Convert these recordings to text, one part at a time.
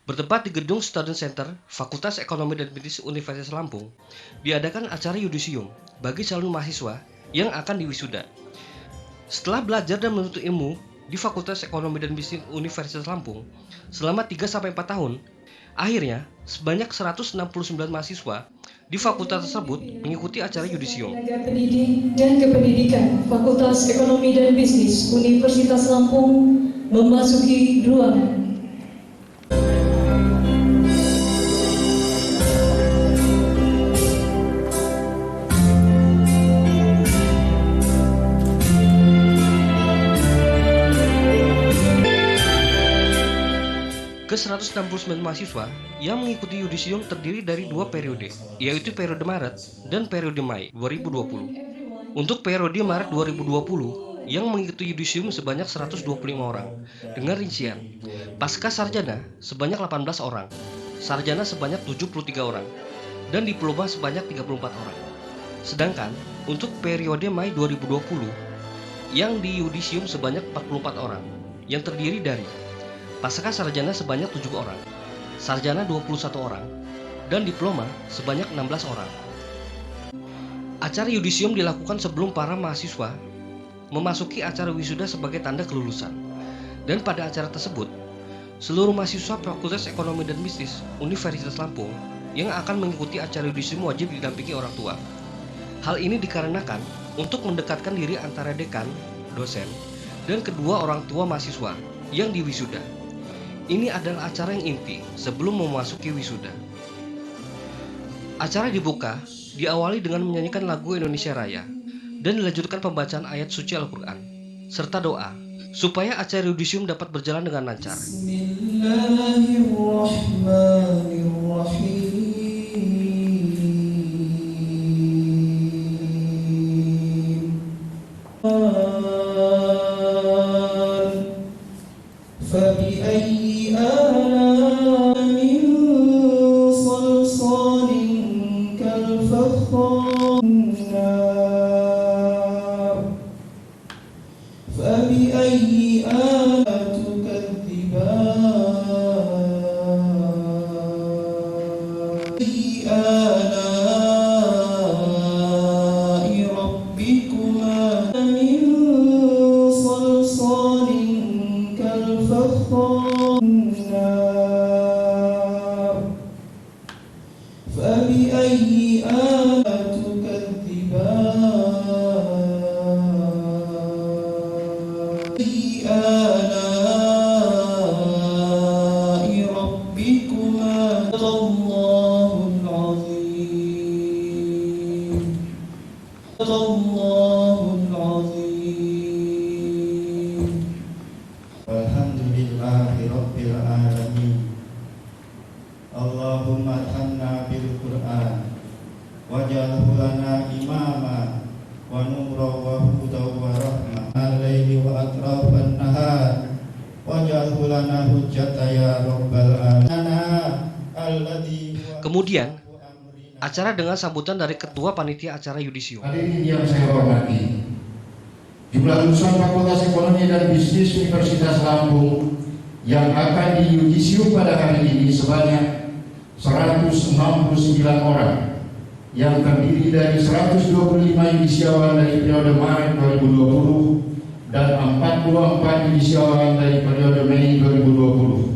Bertempat di gedung Student Center, Fakultas Ekonomi dan Bisnis Universitas Lampung, diadakan acara yudisium bagi calon mahasiswa yang akan diwisuda. Setelah belajar dan menuntut ilmu di Fakultas Ekonomi dan Bisnis Universitas Lampung selama 3-4 tahun, akhirnya sebanyak 169 mahasiswa di fakultas tersebut mengikuti acara yudisium. Tenaga pendidik dan kependidikan Fakultas Ekonomi dan Bisnis Universitas Lampung memasuki ruangan. Ke-169 mahasiswa yang mengikuti yudisium terdiri dari 2 periode, yaitu periode Maret dan periode Mei 2020. Untuk periode Maret 2020, yang mengikuti yudisium sebanyak 125 orang, dengan rincian pasca sarjana sebanyak 18 orang, sarjana sebanyak 73 orang, dan diploma sebanyak 34 orang. Sedangkan untuk periode Mei 2020, yang di yudisium sebanyak 44 orang, yang terdiri dari pasca sarjana sebanyak 7 orang, sarjana 21 orang, dan diploma sebanyak 16 orang. Acara yudisium dilakukan sebelum para mahasiswa memasuki acara wisuda sebagai tanda kelulusan. Dan pada acara tersebut, seluruh mahasiswa Fakultas Ekonomi dan Bisnis Universitas Lampung yang akan mengikuti acara yudisium wajib didampingi orang tua. Hal ini dikarenakan untuk mendekatkan diri antara dekan, dosen, dan kedua orang tua mahasiswa yang diwisuda. Ini adalah acara yang inti sebelum memasuki wisuda. Acara dibuka diawali dengan menyanyikan lagu Indonesia Raya dan dilanjutkan pembacaan ayat suci Al-Quran serta doa supaya acara yudisium dapat berjalan dengan lancar. Allahumma tanna bil Qur'an waj'alhu lana imama wa nura wa huda wa rahmah al-laili wa atrafan nahar waj'alhu lana hujjata ya rabbal alamin. Kemudian, acara dengan sambutan dari Ketua Panitia Acara Yudisium. Hadirin yang saya hormati, jumlah lulusan Fakultas Ekonomi dan Bisnis Universitas Lampung yang akan diyudisium pada hari ini sebanyak 169 orang, yang terdiri dari 125 yudisiawan dari periode Maret 2020 dan 44 yudisiawan dari periode Mei 2020.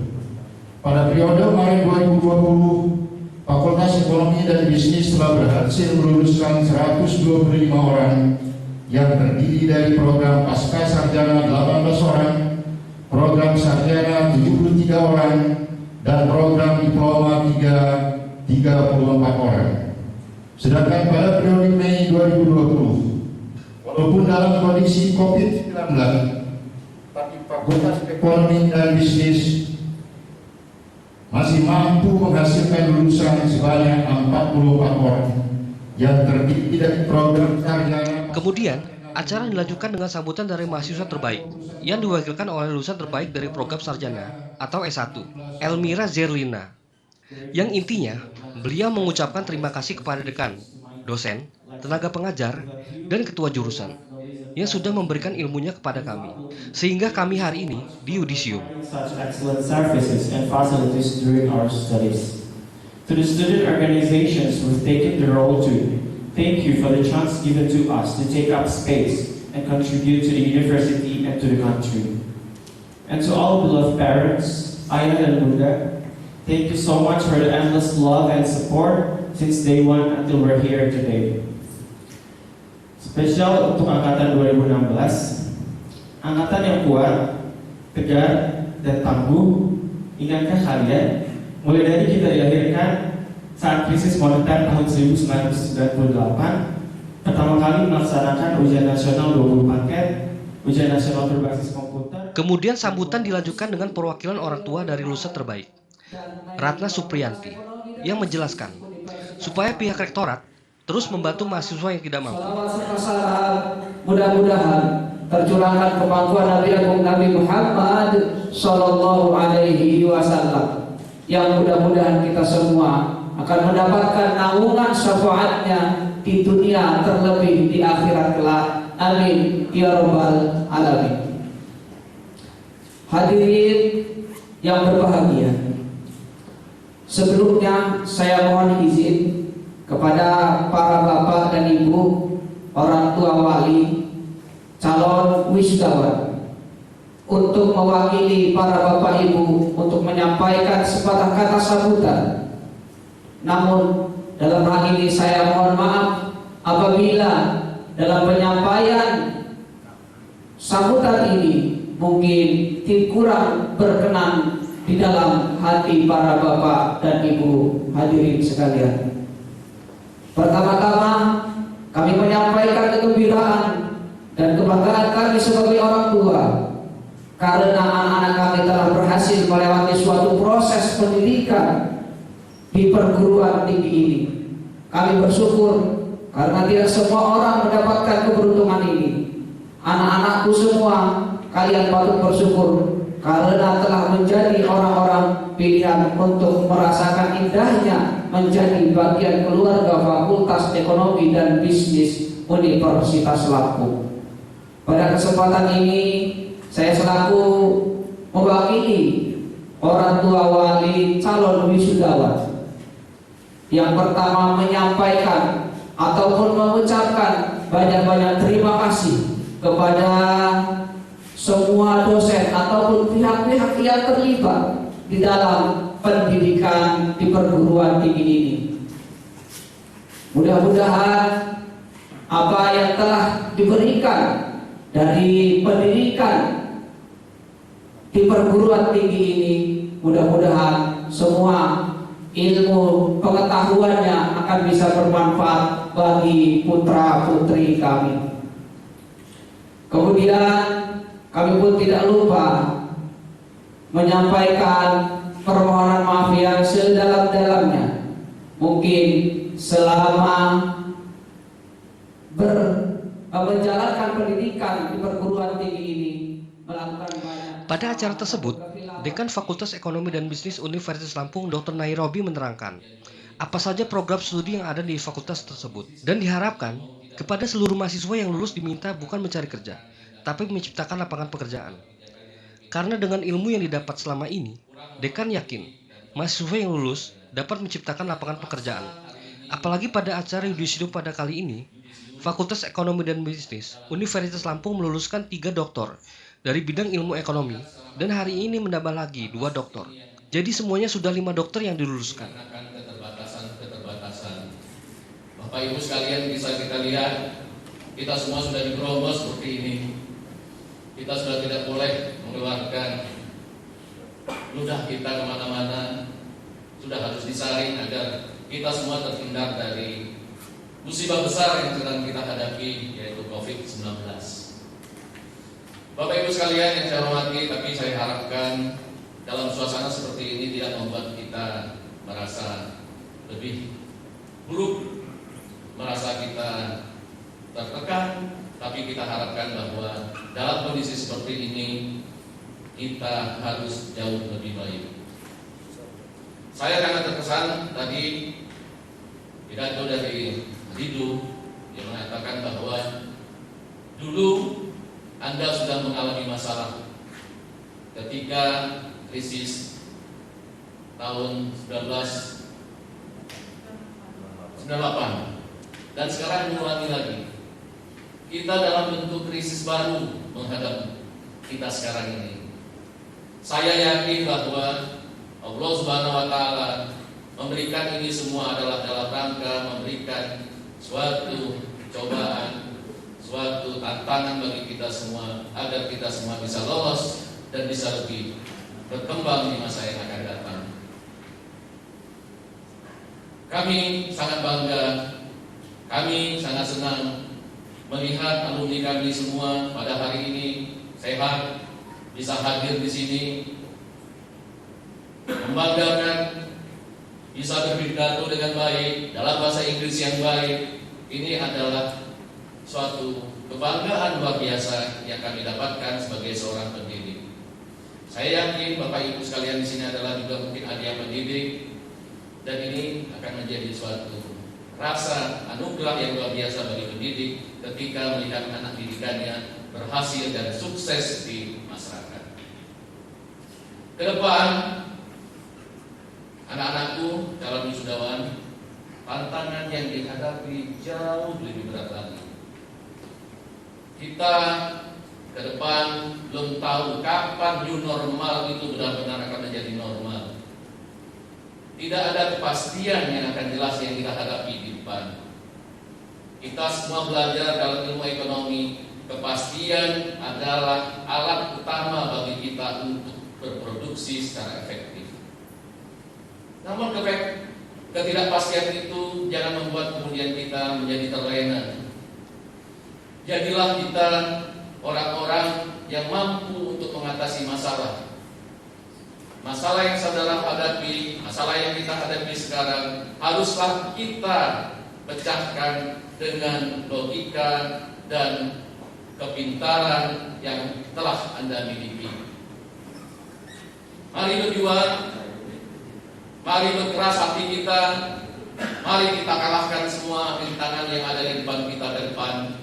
Pada periode Maret 2020, Fakultas Ekonomi dan Bisnis telah berhasil meluluskan 125 orang yang terdiri dari program pasca sarjana 18 orang, program sarjana 73 orang, dan program diploma 34 orang. Sedangkan pada periode Mei 2020, walaupun dalam kondisi COVID-19, tapi Fakultas Ekonomi dan Bisnis masih mampu menghasilkan lulusan sebanyak 44 orang yang terdiri dari program sarjana. Kemudian, acara dilanjutkan dengan sambutan dari mahasiswa terbaik yang diwakilkan oleh lulusan terbaik dari program sarjana atau S1, Elmira Zerlina. Yang intinya, beliau mengucapkan terima kasih kepada dekan, dosen, tenaga pengajar, dan ketua jurusan. yang sudah memberikan ilmunya kepada kami, sehingga kami hari ini di Yudisium. Such excellent services and facilities during our studies. To the student organizations who've taken the role to, thank you for the chance given to us to take up space and contribute to the university and to the country. And to all beloved parents, Ayah dan Bunda, thank you so much for the endless love and support since day one until we're here today. Spesial untuk angkatan 2016, angkatan yang kuat, tegar, dan tangguh. Ingatkah kalian, mulai dari kita dilahirkan saat krisis moneter tahun 1998, pertama kali melaksanakan ujian nasional 20 paket, ujian nasional berbasis komputer. Kemudian sambutan dilanjutkan dengan perwakilan orang tua dari lulusan terbaik, Ratna Supriyanti, yang menjelaskan supaya pihak rektorat terus membantu mahasiswa yang tidak mampu. Mudah-mudahan tercurahkan kemampuan Nabi Muhammad Sallallahu Alaihi Wasallam, yang mudah-mudahan kita semua akan mendapatkan naungan syafaatnya di dunia terlebih di akhirat kelak. Amin ya rabbal alamin. Hadirin yang berbahagia, sebelumnya saya mohon izin kepada para bapak dan ibu, orang tua wali, calon wisudawan, untuk mewakili para bapak ibu untuk menyampaikan sepatah kata sambutan. Namun dalam hal ini saya mohon maaf apabila dalam penyampaian sambutan ini mungkin kurang berkenan di dalam hati para bapak dan ibu hadirin sekalian. Pertama-tama kami menyampaikan kegembiraan dan kebanggaan kami sebagai orang tua karena anak-anak kami telah berhasil melewati suatu proses pendidikan di perguruan tinggi ini. Kami bersyukur karena tidak semua orang mendapatkan keberuntungan ini. Anak-anakku semua, kalian patut bersyukur karena telah menjadi orang-orang pilihan untuk merasakan indahnya menjadi bagian keluarga Fakultas Ekonomi dan Bisnis Universitas Lampung. Pada kesempatan ini saya selaku mewakili orang tua wali calon wisudawan yang pertama menyampaikan ataupun mengucapkan banyak-banyak terima kasih kepada semua dosen ataupun pihak-pihak yang terlibat di dalam pendidikan di perguruan tinggi ini. Mudah-mudahan apa yang telah diberikan dari pendidikan di perguruan tinggi ini, mudah-mudahan semua ilmu pengetahuannya akan bisa bermanfaat bagi putra-putri kami. Kemudian kami pun tidak lupa menyampaikan permohonan maaf yang sedalam-dalamnya. Mungkin selama menjalankan pendidikan di perguruan tinggi ini melakukan banyak. Pada acara tersebut, Dekan Fakultas Ekonomi dan Bisnis Universitas Lampung, Dr. Nairobi menerangkan apa saja program studi yang ada di fakultas tersebut, dan diharapkan kepada seluruh mahasiswa yang lulus diminta bukan mencari kerja, tapi menciptakan lapangan pekerjaan. Karena dengan ilmu yang didapat selama ini, Dekan yakin mahasiswa yang lulus dapat menciptakan lapangan pekerjaan. Apalagi pada acara Yudisium pada kali ini, Fakultas Ekonomi dan Bisnis Universitas Lampung meluluskan 3 doktor dari bidang ilmu ekonomi, dan hari ini menambah lagi 2 doktor. Jadi semuanya sudah 5 dokter yang diluluskan. Keterbatasan. Bapak Ibu sekalian, bisa kita lihat, kita semua sudah digerombol seperti ini. Kita sudah tidak boleh mengeluarkan ludah kita kemana-mana. Sudah harus disaring agar kita semua terhindar dari musibah besar yang sedang kita hadapi, yaitu COVID-19. Bapak Ibu sekalian yang saya hormati, tapi saya harapkan dalam suasana seperti ini tidak membuat kita merasa lebih buruk, merasa kita tertekan, tapi kita harapkan bahwa dalam kondisi seperti ini kita harus jauh lebih baik. Saya sangat terkesan tadi pidato dari Ridu yang mengatakan bahwa Dulu Anda sudah mengalami masalah ketika krisis tahun 1998 dan sekarang mengulangi lagi. Kita dalam bentuk krisis baru menghadap kita sekarang ini. Saya yakin bahwa Allah Subhanahu wa Ta'ala memberikan ini semua adalah dalam rangka memberikan suatu cobaan, suatu tantangan bagi kita semua agar kita semua bisa lolos dan bisa lebih berkembang di masa yang akan datang. Kami sangat bangga, kami sangat senang melihat alumni kami semua pada hari ini sehat, bisa hadir di sini, membanggakan, bisa berpidato dengan baik dalam bahasa Inggris yang baik. Ini adalah suatu kebanggaan luar biasa yang kami dapatkan sebagai seorang pendidik. Saya yakin Bapak Ibu sekalian di sini adalah juga mungkin adik pendidik, dan ini akan menjadi suatu rasa anugerah yang luar biasa bagi pendidik ketika melihat anak didikannya berhasil dan sukses di masyarakat. Ke depan, anak-anakku calon wisudawan, tantangan yang dihadapi jauh lebih berat lagi. Kita ke depan belum tahu kapan new normal itu benar-benar akan menjadi normal. Tidak ada kepastian yang akan jelas yang kita hadapi di depan. Kita semua belajar dalam ilmu ekonomi, kepastian adalah alat utama bagi kita untuk berproduksi secara efektif. Namun ketidakpastian itu jangan membuat kemudian kita menjadi terlena. Jadilah kita orang-orang yang mampu untuk mengatasi masalah. Masalah yang saudara hadapi, masalah yang kita hadapi sekarang, haruslah kita pecahkan dengan logika dan kepintaran yang telah Anda miliki. Mari berjuang, mari berkeras hati kita, mari kita kalahkan semua rintangan yang ada di depan kita ke depan.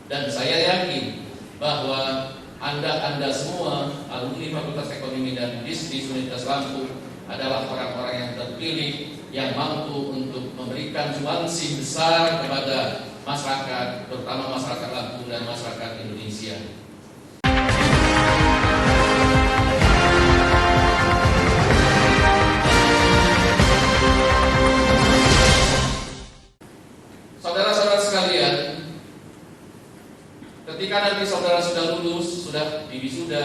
Dan saya yakin bahwa Anda semua alumni Fakultas Ekonomi dan Bisnis Universitas Lampung adalah orang-orang yang terpilih yang mampu untuk memberikan sumbangsih besar kepada masyarakat, terutama masyarakat Lampung dan masyarakat Indonesia. Saudara-saudara sekalian, ketika nanti saudara sudah lulus, sudah diwisuda,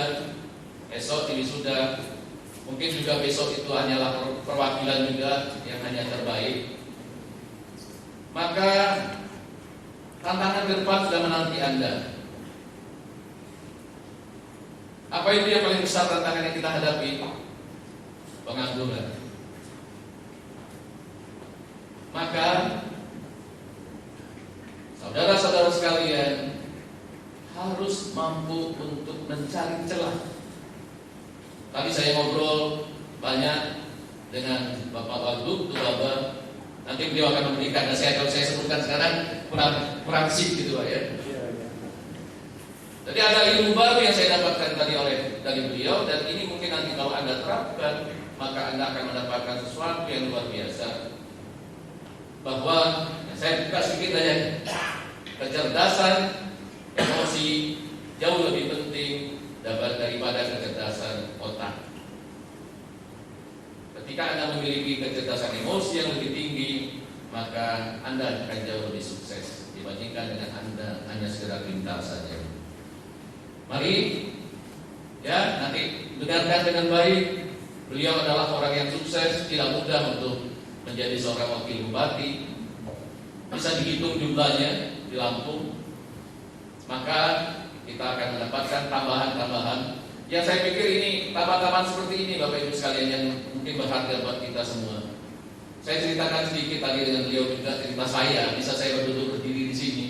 esok diwisuda, mungkin juga besok itu hanyalah perwakilan juga yang hanya terbaik, maka tantangan ke depan sudah menanti Anda. Apa itu yang paling besar tantangan yang kita hadapi? Pengangguran. Maka saudara-saudara sekalian harus mampu untuk mencari celah. Tadi saya ngobrol banyak dengan Bapak Wagub Tuaba. Nanti beliau akan memberikan nasihat. Kalau saya sebutkan sekarang kurang sip gitu Pak ya. Jadi ada ilmu baru yang saya dapatkan tadi dari beliau, dan ini mungkin nanti kalau Anda terapkan, maka Anda akan mendapatkan sesuatu yang luar biasa. Bahwa saya buka sedikit aja, kecerdasan emosi jauh lebih penting daripada kecerdasan otak. Ketika Anda memiliki kecerdasan emosi yang lebih tinggi, maka Anda akan jauh lebih sukses dibandingkan dengan Anda hanya sekedar pintar saja. Mari, ya, nanti dengarkan dengan baik. Beliau adalah orang yang sukses, tidak mudah untuk menjadi seorang wakil bupati. Bisa dihitung jumlahnya di Lampung. Maka kita akan mendapatkan tambahan-tambahan yang saya pikir ini tambahan-tambahan seperti ini Bapak Ibu sekalian yang mungkin berharga buat kita semua. Saya ceritakan sedikit tadi dengan beliau juga cerita saya, bisa saya berduduk berdiri di sini.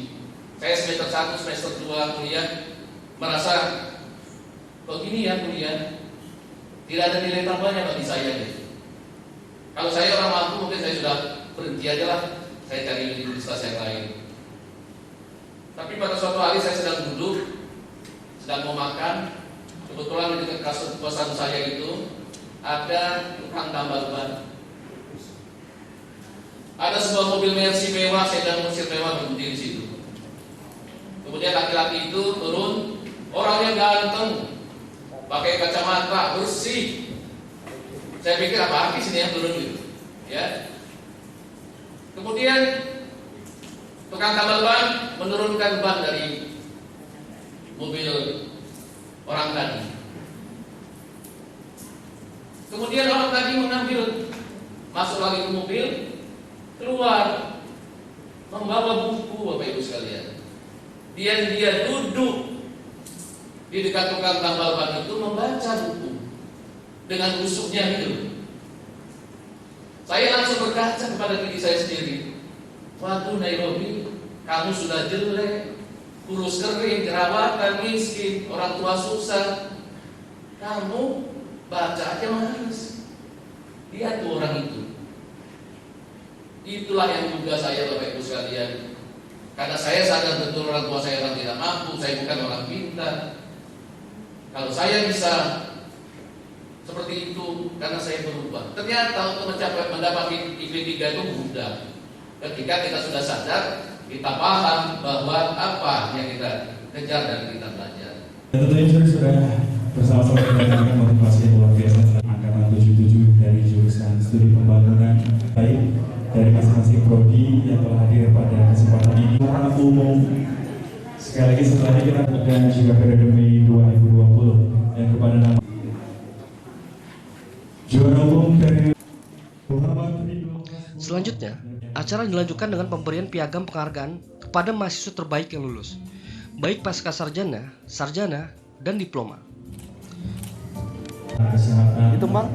Saya semester 1, semester 2 kuliah merasa kok gini ya kuliah, tidak ada nilai tambahnya bagi saya gitu. Kalau saya orang mampu, mungkin saya sudah berhenti aja lah, saya cari universitas yang lain. Tapi pada suatu hari saya sedang duduk, sedang mau makan. Kebetulan di dekat kosan saya itu ada tukang tambal ban. Ada sebuah mobil Mercy mewah, sedan Mercy mewah berhenti di situ. Kemudian laki-laki itu turun, orangnya ganteng, pakai kacamata, bersih. Saya pikir apa artis ini yang turun gitu, ya. Kemudian tukang tambal ban menurunkan ban dari mobil orang tadi. Kemudian orang tadi mengambil, masuk lagi ke mobil, keluar, membawa buku, Bapak Ibu sekalian. Dia duduk di dekat tukang tambal ban itu membaca buku dengan rusuknya itu. Saya langsung berkaca kepada diri saya sendiri. Waduh Nairobi, kamu sudah jelek, kurus kering, jerawatan, miskin, orang tua susah. Kamu baca aja malas. Lihat tuh orang itu. Itulah yang juga saya, Bapak Ibu sekalian. Karena saya sadar betul orang tua saya orang tidak mampu, saya bukan orang pintar. Kalau saya bisa seperti itu karena saya berubah. Ternyata untuk mendapat IP 3 itu mudah. Ketika kita sudah sadar, kita paham bahwa apa yang kita kejar dan kita belajar. Tentunya saya sudah bersama-sama dengan motivasi yang luar biasa angkatan 77 dari jurusan studi pembangunan baik dari masing-masing prodi yang telah hadir pada kesempatan ini. Secara umum, sekali lagi setelahnya kita dan juga periode Mei 2020 yang kepada nama juara umum dari Selanjutnya, acara dilanjutkan dengan pemberian piagam penghargaan kepada mahasiswa terbaik yang lulus, baik pasca sarjana, sarjana, dan diploma. Kesehatan itu bang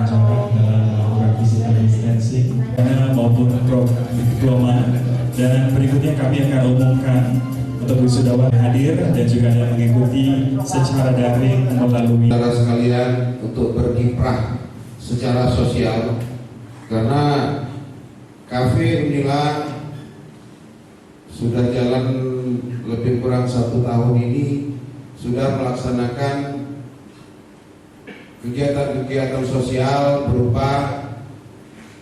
satu dalam physical distancing maupun diploma, dan berikutnya kami akan umumkan untuk wisudawan hadir dan juga yang mengikuti secara daring melalui saudara sekalian untuk berkiprah secara sosial, karena Cafe Unila sudah jalan lebih kurang 1 tahun ini, sudah melaksanakan kegiatan-kegiatan sosial berupa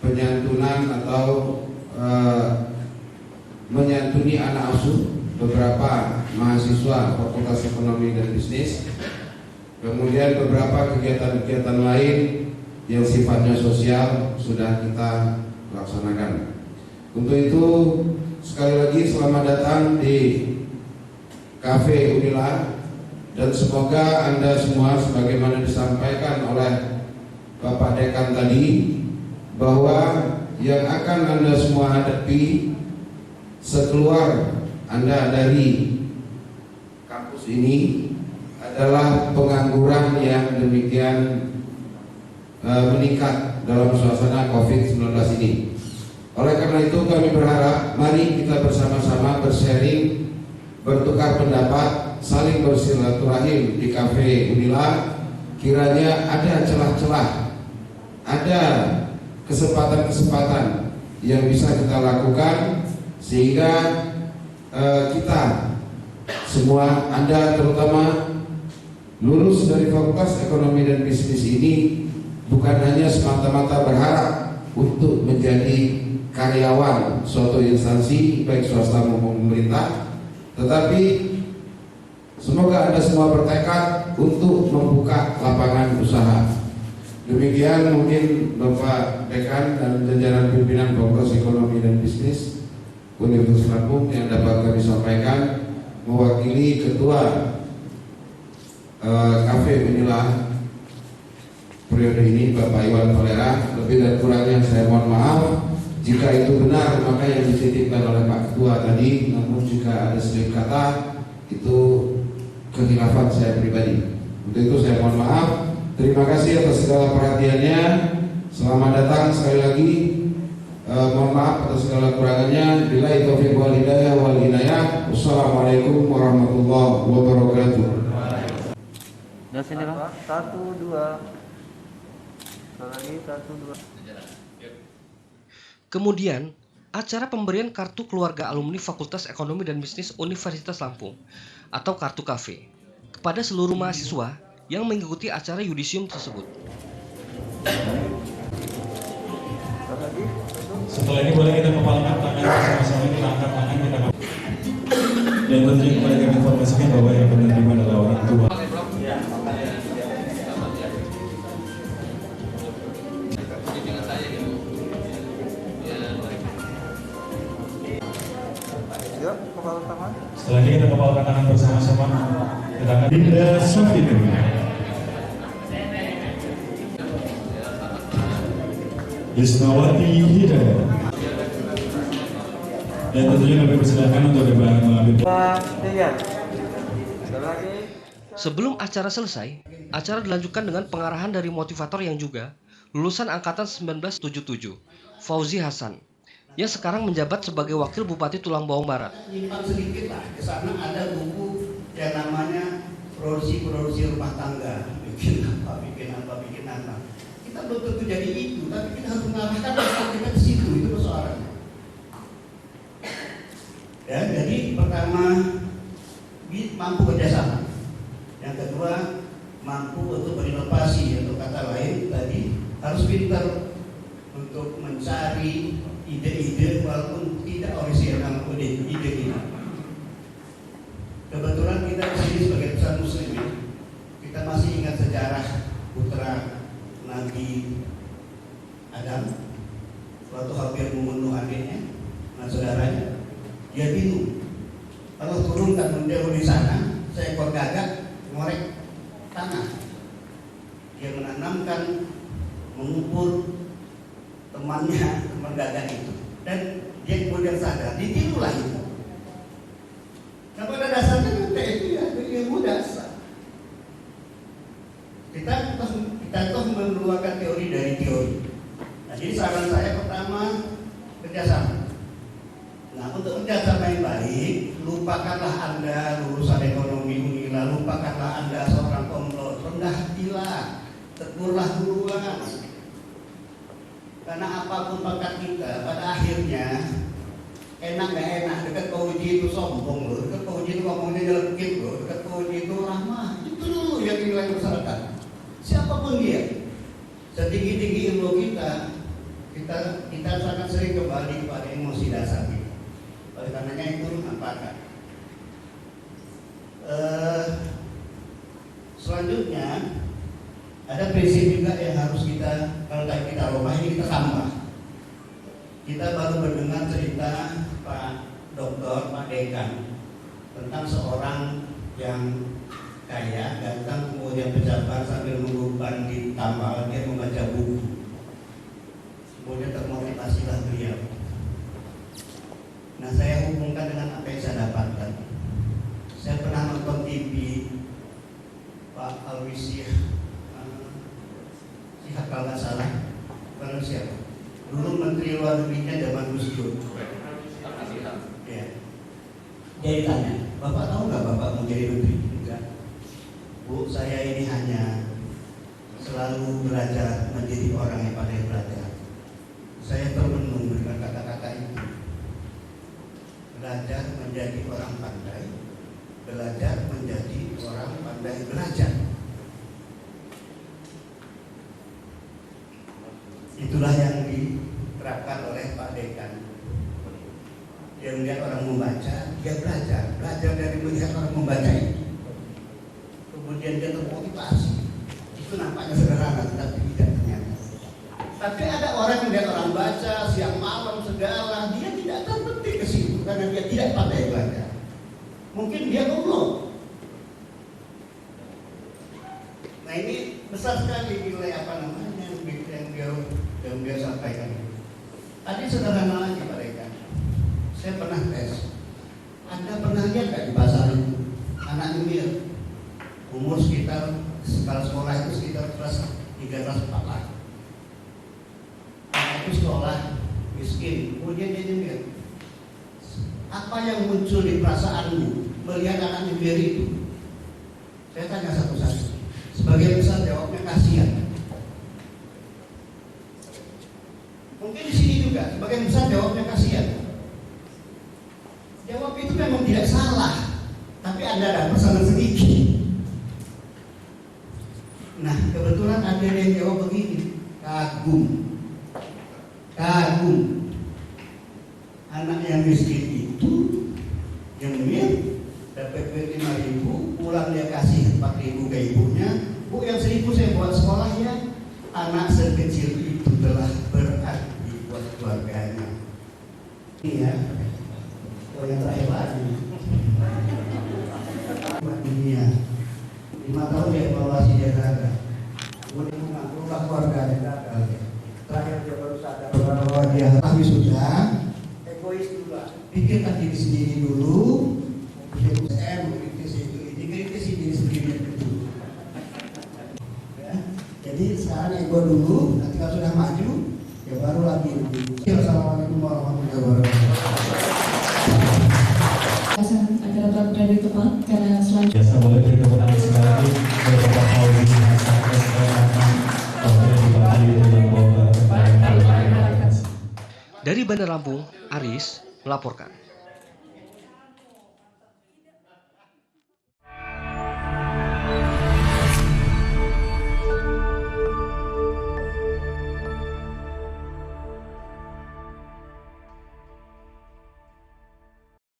penyantunan atau menyantuni anak asuh beberapa mahasiswa Fakultas Ekonomi dan Bisnis, kemudian beberapa kegiatan-kegiatan lain yang sifatnya sosial sudah kita laksanakan. Untuk itu sekali lagi selamat datang di Cafe Unila, dan semoga Anda semua sebagaimana disampaikan oleh Bapak Dekan tadi, bahwa yang akan Anda semua hadapi sekeluar Anda dari kampus ini adalah pengangguran yang demikian meningkat dalam suasana COVID-19 ini. Oleh karena itu kami berharap mari kita bersama-sama bersharing, bertukar pendapat, saling bersilaturahim di Cafe Unila. Kiranya ada celah-celah, ada kesempatan-kesempatan yang bisa kita lakukan sehingga kita semua, Anda terutama lulus dari Fakultas Ekonomi dan Bisnis ini bukan hanya semata-mata berharap untuk menjadi karyawan suatu instansi baik swasta maupun pemerintah, tetapi semoga Anda semua bertekad untuk membuka lapangan usaha. Demikian mungkin Bapak Dekan dan jajaran pimpinan Fakultas Ekonomi dan Bisnis Universitas Lampung yang dapat kami sampaikan mewakili Ketua Cafe Unila periode ini, Bapak Iwan Tolera. Lebih dan kurangnya saya mohon maaf. Jika itu benar maka yang dititipkan oleh Pak Ketua tadi, namun jika ada sedikit kata itu kekhilafan saya pribadi. Untuk itu saya mohon maaf. Terima kasih atas segala perhatiannya. Selamat datang sekali lagi. Mohon maaf atas segala kurangannya. Billahi taufiq wal hidayah wal inayah. Wassalamualaikum warahmatullahi wabarakatuh. Dari sini Bang. 1 2. Lagi 1 2. Kemudian, acara pemberian kartu keluarga alumni Fakultas Ekonomi dan Bisnis Universitas Lampung atau Kartu Kafe kepada seluruh mahasiswa yang mengikuti acara yudisium tersebut. Setelah ini boleh kita kepalkan tangan bersama-sama, kita angkat tangan, kita dan tentunya kembali kami informasikan bahwa yang menerima adalah orang tua. Setelah ini kita kepalkan tangan bersama-sama, kita angkat Dinda Sofitri, Isnawati Hidayat, dan tentunya kami persilakan untuk mengambil. Sebelum acara selesai, acara dilanjutkan dengan pengarahan dari motivator yang juga lulusan angkatan 1977, Fauzi Hasan, yang sekarang menjabat sebagai Wakil Bupati Tulang Bawang Barat. Nyimpan sedikit lah, ke sana ada buku yang namanya produksi rumah tangga, bikin apa. Kita belum tentu jadi itu, tapi kita harus mengarahkan kita ke situ, itu persoalannya. Ya, jadi pertama mampu kerjasama, yang kedua mampu untuk berinovasi, atau kata lain tadi harus pintar untuk mencari ide-ide walaupun tidak orisinal ide ini. Kebetulan kita di sini sebagai besar muslim, kita masih ingat sejarah putra Nabi Adam waktu hampir membunuh adiknya, saudaranya. Dia bingung. Kalau turunkan menjauh di sana, seekor gagak ngorek tanah. Dia menanamkan, mengukur temannya, teman gagak itu, dan dia kemudian sadar, ditirulah itu. Nah, pada dasarnya itu ya ilmu dasar. Kita toh mengeluarkan teori dari teori. Nah, jadi saran saya pertama kerjasama. Nah, untuk kerjasama yang baik, lupakanlah Anda lulusan ekonomi Unila, lupakanlah Anda seorang komplot, rendah hatilah, tegurlah duluan. Karena apapun pangkat kita, pada akhirnya enak gak enak, dekat Pauji itu sombong loh, dekat Pauji itu ngomongnya nyelekit loh, dekat Pauji itu ramah, itu dulu yang dinilai masyarakat. Siapapun dia, setinggi-tinggi ilmu kita sangat sering kembali kepada emosi dasar kita. Oleh karenanya itu nampakkan. Selanjutnya ada prinsip juga yang harus kita, kalau kita ubah ini kita tambah. Kita baru mendengar cerita Pak Doktor, Pak Dekan tentang seorang yang kaya, ganteng, kemudian pejabat sambil mengumpan di tambal, dia membaca buku. Kemudian termotivasilah beliau. Nah, saya hubungkan dengan apa yang saya dapatkan. Saya pernah nonton TV Pak Alwisih, kalau nggak salah, bukan siapa. Dulu Menteri Luar Negerinya zaman Gus Dur. Ya. Dia ditanya, Bapak tahu nggak Bapak mau jadi menteri? Enggak. Bu, saya ini hanya selalu belajar menjadi orang yang pandai belajar. Saya termenung dengan kata-kata itu. Belajar menjadi orang pandai, belajar menjadi orang pandai belajar. Itulah yang diterapkan oleh Pak Dekan. Dia melihat orang membaca, dia belajar dari melihat orang membaca itu. Kemudian dia termotivasi. Itu nampaknya sederhana, tapi tidak ternyata. Tapi ada orang yang lihat orang baca siang malam segala, dia tidak terbetik ke situ karena dia tidak pandai belajar. Mungkin dia goblok. Nah, ini besar sekali nilai apa namanya yang dia sampaikan. Tadi sederhana lagi Pak Dekan. Saya pernah tes. Anda pernah lihat nggak di pasar itu anak nyemil umur sekitar sekolah itu sekitar kelas 3 kelas 4 lah. Anak itu sekolah miskin, kemudian dia nyemil. Apa yang muncul di perasaanmu melihat anak nyemil itu? Saya tanya satu-satu. Sebagian besar jawabnya kasihan. Mungkin di sini juga juga, sebagian besar jawabnya kasihan. Jawab itu memang tidak salah, tapi Anda ada pesanan sedikit. Nah, kebetulan ada yang jawab begini, kagum. Anak yang miskin itu nyemil dapat duit 5.000, pulang dia kasih 4.000 ke ibunya. Bu, yang 1.000 saya buat sekolah ya. Anak sekecil itu telah berarti buat keluarganya. Ini ya, yang terakhir lagi. Dunia 5 tahun dia evaluasi dia gagal. Kemudian mengaturlah keluarga dia gagal. Terakhir dia baru sadar bahwa dia habis sudah egois dulu. Pikirkan diri sendiri dulu. Saya mengkritisi itu, dikritisi diri sendiri dulu. Ya. Jadi sekarang ego dulu. Nanti kalau sudah maju, ya baru lagi. Assalamualaikum warahmatullahi wabarakatuh. Agar tetap berada di tempat karena selanjutnya. Biasa boleh beri tepuk tangan sekali lagi kepada Bapak Pauli Hasan Dari Bandar Lampung, Aris melaporkan.